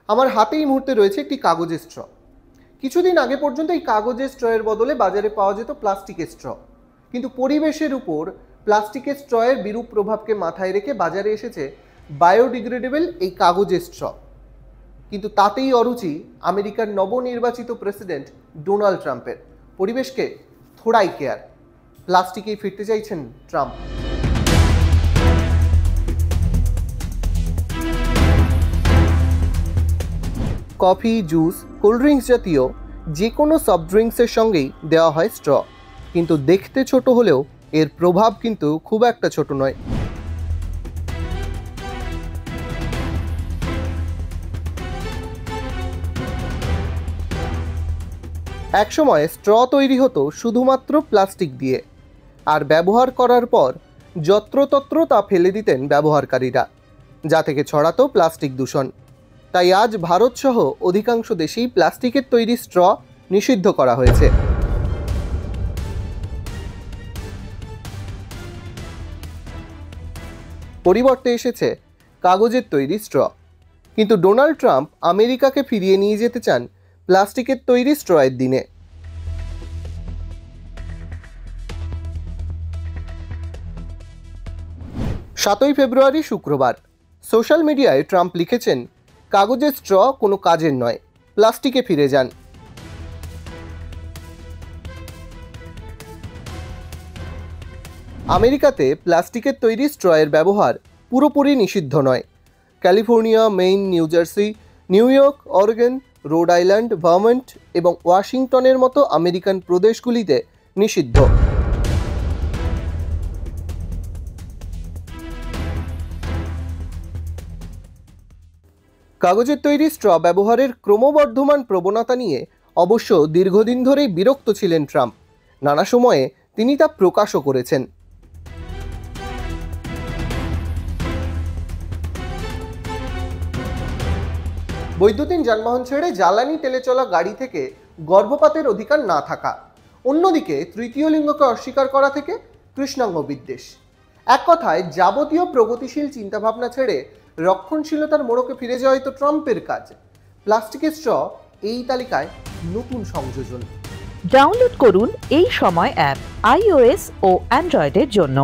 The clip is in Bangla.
আমার হাতে এই মুহূর্তে রয়েছে একটি কাগজের স্ট্র। কিছুদিন আগে পর্যন্ত এই কাগজের স্ট্রয়ের বদলে বাজারে পাওয়া যেত প্লাস্টিকের স্ট্র, কিন্তু পরিবেশের উপর প্লাস্টিকের স্ট্রয়ের বিরূপ প্রভাবকে মাথায় রেখে বাজারে এসেছে বায়োডিগ্রেডেবল এই কাগজের স্ট্র। কিন্তু তাতেই অরুচি আমেরিকার নবনির্বাচিত প্রেসিডেন্ট ডোনাল্ড ট্রাম্পের। পরিবেশকে থোড়াই কেয়ার, প্লাস্টিকেই ফিরতে চাইছেন Trump. Coffee, juice, cold drinks জাতীয় যে কোনো সফট ড্রিঙ্কসের সঙ্গেই দেওয়া হয় স্ট্র, কিন্তু দেখতে ছোট হলেও এর প্রভাব কিন্তু খুব একটা ছোট নয়। একসময় স্ট্র তৈরি হতো শুধুমাত্র প্লাস্টিক দিয়ে, আর ব্যবহার করার পর যত্রতত্র তা ফেলে দিতেন ব্যবহারকারীরা, যা থেকে ছড়াতো প্লাস্টিক দূষণ। তাই আজ ভারত সহ অধিকাংশ দেশেই প্লাস্টিকের তৈরি স্ট্র নিষিদ্ধ করা হয়েছে। পরিবর্তে এসেছে কাগজের তৈরি স্ট্র। কিন্তু ডোনাল্ড ট্রাম্প আমেরিকাকে ফিরিয়ে নিয়ে যেতে চান প্লাস্টিকের তৈরি স্ট্রয়ের দিনে। সাতই ফেব্রুয়ারি শুক্রবার সোশ্যাল মিডিয়ায় ট্রাম্প লিখেছেন, কাগজের স্ট্র কোনো কাজের নয়, প্লাস্টিকে ফিরে যান। আমেরিকাতে প্লাস্টিকের তৈরি স্ট্রয়ের ব্যবহার পুরোপুরি নিষিদ্ধ নয়। California, main, new jersey, new York, Oregon, road island, Vermont এবং ওয়াশিংটনের মতো আমেরিকান প্রদেশগুলিতে নিষিদ্ধ। কাগজের তৈরি স্ট্র ব্যবহারের ক্রমবর্ধমান প্রবণতা নিয়ে অবশ্য দীর্ঘদিন ধরেই বিরক্ত ছিলেন ট্রাম্প। নানা সময়ে তিনি তা প্রকাশও করেছেন। বৈদ্যুতিন যানবাহন ছেড়ে জ্বালানি তেলে চলা গাড়ি থেকে গর্ভপাতের অধিকার না থাকা, অন্যদিকে তৃতীয় লিঙ্গকে অস্বীকার করা থেকে কৃষ্ণাঙ্গ বিদ্বেষ। এক কথায় যাবতীয় প্রগতিশীল চিন্তাভাবনা ছেড়ে রক্ষণশীলতার মোড়কে ফিরে যাওয়াই তো ট্রাম্পের কাজ। প্লাস্টিকের স্ট্র এই তালিকায় নতুন সংযোজন। ডাউনলোড করুন এই সময় অ্যাপ iOS ও অ্যান্ড্রয়েডের জন্য।